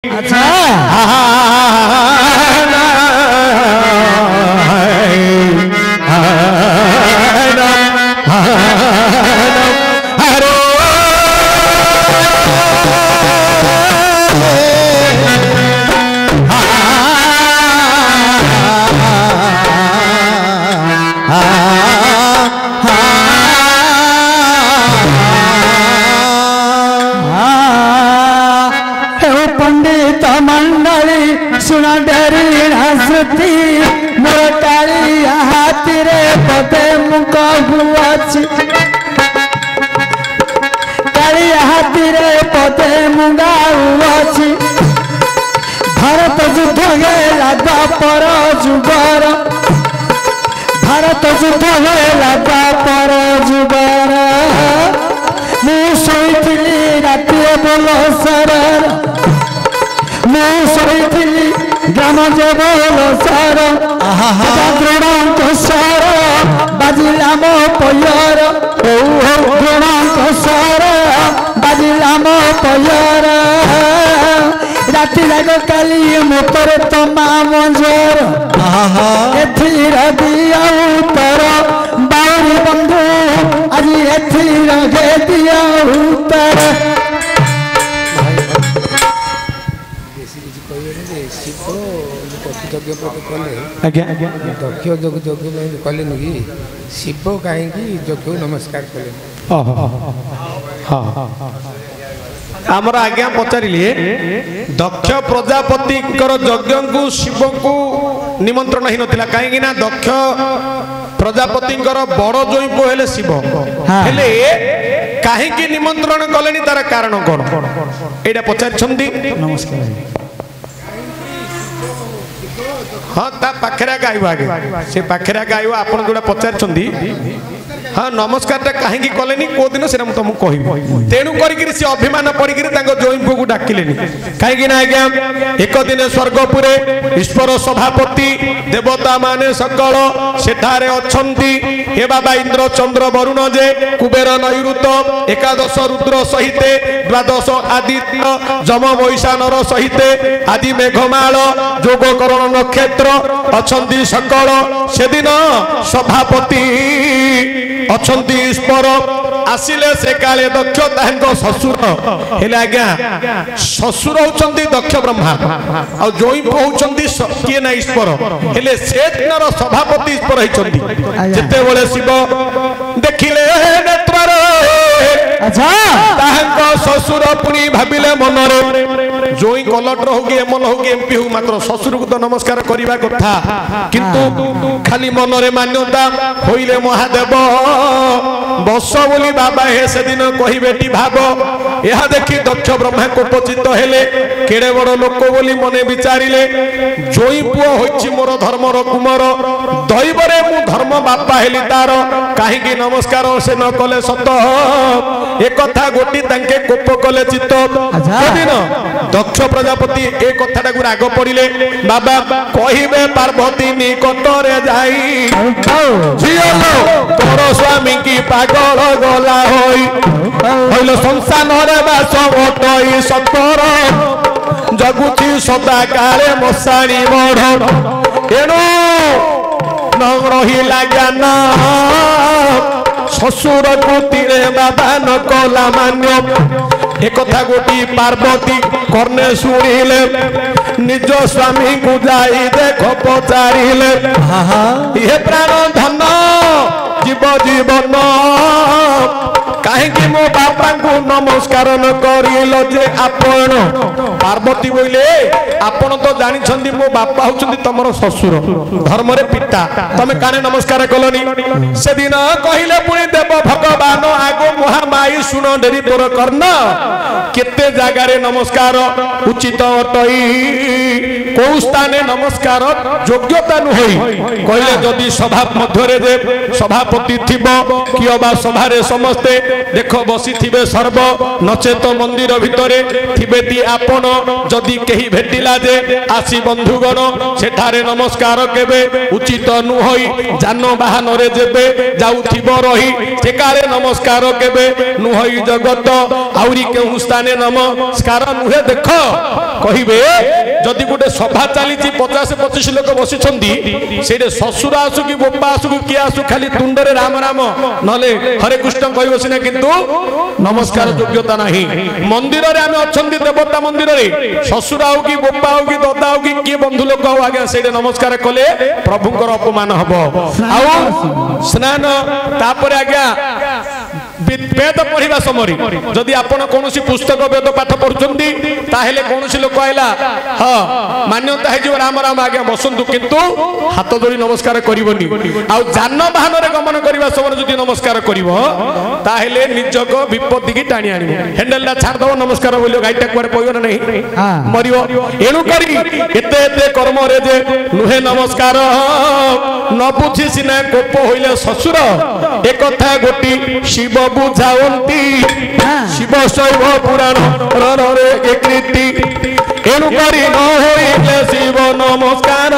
अच्छा पंडित मंडली सुना डरी हंसती मोर काली हाथी रे पते मुख हुआची काली हाथी रे पते मुंगा हुआची भारत युद्ध गेला द्वापर जुगर भारत युद्ध गेला द्वापर जुगर मु शोइथिली राति बोल सर मुझे ग्राम जबल सर द्रोणांक सर बाजिला मो पयर द्रोणांक सर बाजिला मो पयर राति जाग काली मोतर तमा मंजर एथिर दिया उत्तर बाउरी बंधु आज एथिर घे दिया उत्तर दक्ष यज्ञ कले नुकी शिव कहीं यज्ञ नमस्कार कले आमर आज्ञा पचारे दक्ष प्रजापति यज्ञ को शिव को निमंत्रण ही नथिला कहीं दक्ष प्रजापति बड़ जोई पु हेले शिव हेले कहीं निमंत्रण कले तार कारण कौन एटा पचार नमस्कार हाँ ता पाखरा गाइब आगे से पाखरा गाइब आप जोड़ा पचार हाँ नमस्कार कहीं कले कौ दिन से तुमको कह तेणु करी से अभिमान पड़ी जोईपू को डाकिले कहीं आज्ञा एक दिन स्वर्गपुरे ईश्वर सभापति देवता माने सकल सेठारे अच्छी हे बाबा इंद्र चंद्र वरुण जे कुबेर नैऋत एकादश रुद्र सहित द्वादश आदित्य जम वैशानर सहित आदि मेघमाल जोगकरण नक्षत्र अच्छी सकल से दिन सभापति अच्छी ईश्वर आसिले से काले दक्ष ससुर हेले आज्ञा ससुर होचंदी दक्ष ब्रह्मा आ जोई होचंदी किए ना ईश्वर हेले से दिनर सभापति ईश्वर होचंदी जेते बेले शिव देखिले नेत्ररे अच्छा ताहंको ससुर पुनी भाबिले मनरे जोई कलेक्टर हो कि एमएल हो कि एमपी हो मात्र ससुर को तो नमस्कार करबा कथा किंतु खाली मनरे मान्यता होइले महादेव बस बोली बाबा हे से दिन कही बेटी भाव यह देखी दक्ष ब्रह्मा कोपचित हेले केड़े बड़ लोक बोली मने विचारिले जोई पुओ होइछि मोर धर्मर कुमार दैवरे मु धर्म बापा हेली तार काहेकि नमस्कार से न कले सत एक कथा गोटी तांके कोप कले चित्त दिन दक्ष प्रजापति ए कथाटा को राग पड़िले बाबा कहिबे पार्वती निकटरे जाई झियो तोर स्वामी की पागल गला होई होइलो संसार रे बास ओटई सतर जगुची सदा काले मसाणी बढ एणु न रहिला ज्ञान ससुर को तीरे बाबा न कला मान्य एक कथा गोटी पार्वती कर्णे शुणिले निज स्वामी को जाई देख पचारिले ये प्राण धन जीव जीवन कहीं मो बापा को नमस्कार न करिल जे आपण पार्वती बोले आपण तो जानी मो बापा होचंदी तमरो ससुर धर्म रे पिता तमे काने नमस्कार कलनी से दिन कहिले पुणी देव भगवान आगो महामाई सुन डेरी तोर कर्ण केते जगह रे नमस्कार उचित अटई को स्थाने नमस्कार योग्यता नुहई कहले जदि सभा मध्य रे सभापति थिबो किबा सभा रे समस्ते देख बसी थिबे सर्व नचेत मंदिर भितरे थिबेती आपण जदि केही भेटिला जे आसी बंधुगण सेठारे नमस्कार केबे उचित नुहई जान बाहन रे जेबे जाउथिबो रही सेकारे नमस्कार केबे नुहई जगत आउरी केहू स्थाने नमस्कार नुहे देख कहिबे जदि गोटे सभा चली 50-25 लोक बसी से ससुर आसु कि बोपा आसु कि किए आसु खाली तुंडरे राम राम नले हरे कृष्ण कहबो सिना किंतु नमस्कार योग्यता नहीं मंदिर रे आमे अछंती देवता मंदिर रे ससुर आउ कि बोपा आउ कि ददा आउ कि किए बंधु लोक आउ आगे से नमस्कार कले प्रभुंकर अपमान हबो आउ स्नान तापर आज्ञा वेद पढ़ा समय जदि आपण कौन पुस्तक वेद पाठ पढ़ुंट ताहले कौन लोक आइला हाँ मान्यता है राम राम आज्ञा बसंतु किंतु हाथ जोड़ी नमस्कार करनी आउ जान बाहन में गमन करने समय जदि नमस्कार करे निजक विपत्ति की टाणी आण हेंडेलटा छाड़द नमस्कार बोल गाईटा कुआरे पड़ो ना नहीं मर एणुक कर्म रे जे नुहे नमस्कार न बुझी सीना कोप होइले ससुर एक गोटी शिव बुझावंती शिव शैव पुराण रे कृति एणु करी न होइले शिव नमस्कार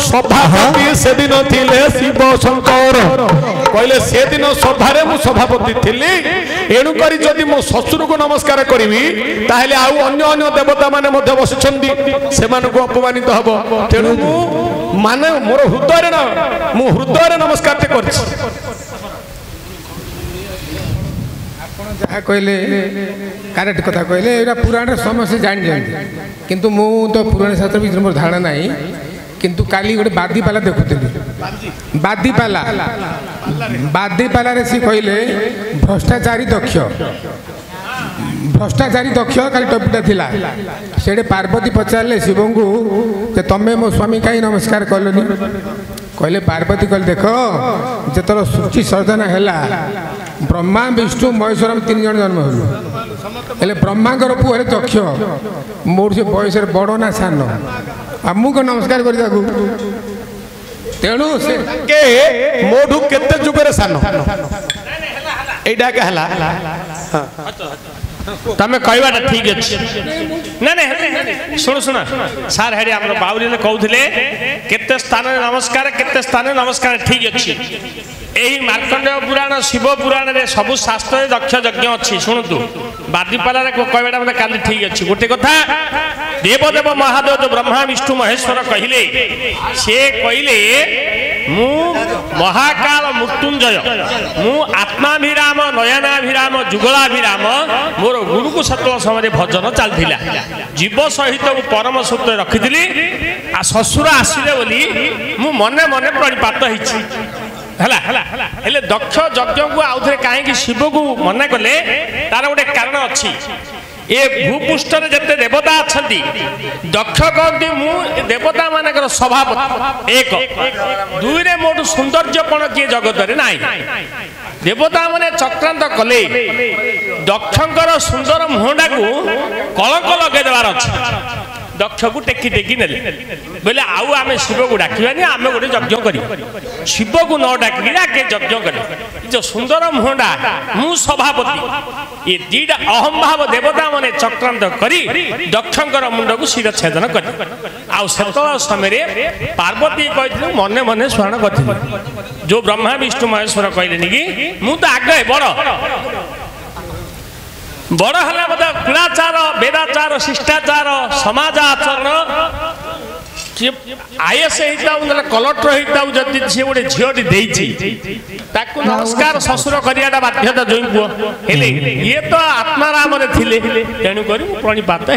सभापति से दिन थिले शिव शंकर कहले से दिन सभारे मु सभापति थिली एणु करी जदि मो ससुर को नमस्कार करिवि ताहेले आउ अन्य अन्य देवता माने मध्य बसिछंदी सेमान को अपमानित हबो तेणु मु माने मोर हृदय ना मु हृदय नमस्कार ते करछि जहाँ कहले करेक्ट कथा कहले एटा पुराण समस्या जान जाती किंतु मु तो पुराण शास्त्र भी मोर धारणा नहीं किंतु काली गोटे बादीपाला देखुली बादीपाला रे सी कहले भ्रष्टाचारी दक्ष काली टपिटा थिला सेडे पार्वती पचारे शिव को तमें मो स्वामी कहीं नमस्कार कलनी कहले पार्वती कहले देख जेतर सूची सर्जना है ब्रह्मा विष्णु महेश्वर 3 जन जन्म हल ब्रह्मांकर पुह दक्ष मोर से बयस बड़ ना सान आमको नमस्कार कर तेणु से मोठू केते जुगरे सान एटा कहला तमे कहवाटा ठीक अच्छे ना ना शुण शुण सार हेडी हमर बाउरी ने कहउथिले केते स्थान नमस्कार केते स्थान नमस्कार ठीक अच्छे एही मार्कंडेय पुराण शिव पुराण रे सब शास्त्र दक्ष यज्ञ अच्छी शुणु बादीपाला रे कहवाटा मते काली ठीक अच्छी गोटे कथा देवदेव महादेव जो ब्रह्मा विष्णु महेश्वर कहले से कहले मु महाकाल मृत्युंजय मु आत्माभिराम नयनाभिराम जुगलाभिराम मोर गुरु को सत्व समय भजन चलता जीव सहित मु परम सूत्र रखी आ ससुर आसिले बोली मु मने मने प्रणिपात होइछि हेले दक्ष यज्ञ को आउ थे कहीं शिव को मना कले तार गोटे कारण अच्छी ए भूपृष्ठ जिते देवता अच्छा दक्ष कहती मु देवता मानकर सभापति एक दुई रे मोटू सौंदर्यपण किए जगत रे नाई देवता माने चक्रांत कले दक्षकर सुंदर मुहंडा को कलंक लगे देवार अच्छी दक्ष को टेकी टेकी ने बोले आउ आमे शिव को डाकिबानी आमे गोटे यज्ञ करी शिव को न डाकी आगे यज्ञ करी जो सुंदर मुहंडा मु सभापति ये दीटा अहम भाव देवता माने चक्रांत करी दक्षकर मुंड को शिर छेदन करी आउ सेतल समय पार्वती कहथिलु मने मने स्मरण करथिलु जो ब्रह्मा विष्णु महेश्वर कहलेनी कि मु तो आगे बड़ है बोध कुलाचार वेदाचार शिष्टाचार समाज आचरण आईएस होता कलेक्टर होता जदि सी गोटे झीटी देती नमस्कार ससुर कराटा बाध्यता जो पुह ये तो आत्माराम थे तेणुक प्रणिपात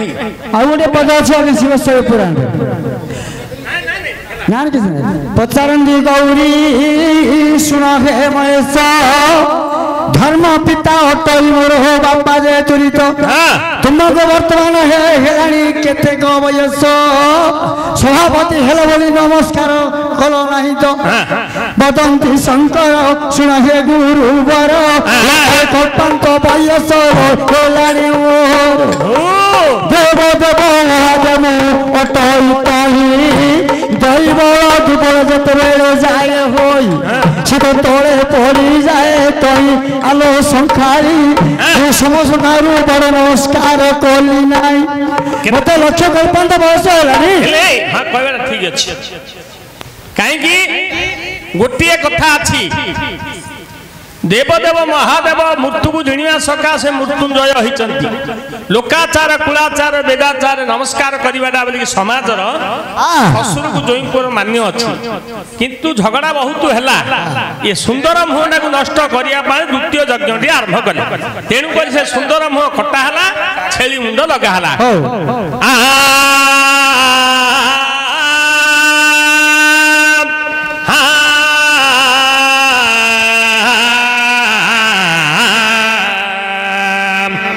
पचारती गौरी शुण हे महेश धर्म पिता अटल मोर हो बापा जे तुरित तुमको वर्तमान हेलाणी केते वयस सभापति हेल बोली नमस्कार कल नहीं तो बदंती शंकर शुण हे गुरुवर कल्पांत वयस हेलाणी मोर देव देव राजम अटल दैव दुबल जत बेले जाए होई शिव तले पड़ी जाए तई आलो संखारी समस्त ठारू बड़ नमस्कार कली नाई मत लक्ष्य कल्पना बयस है हाँ कहबे ठीक अच्छे कहीं गोटे कथा अच्छी देवदेव महादेव मृत्यु को जिणिया सकाशे मृत्युंजय होती लोकाचार कुलाचार वेदाचार नमस्कार करवाटा बोलिक समाजर असुर को जो मान्य अच्छी किंतु झगड़ा बहुत है ये सुंदर मुहटा को नष्ट करने द्वितीय यज्ञ आरंभ कले तेणुक से सुंदर मुह कटाला छेली मुंड लगाला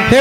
हे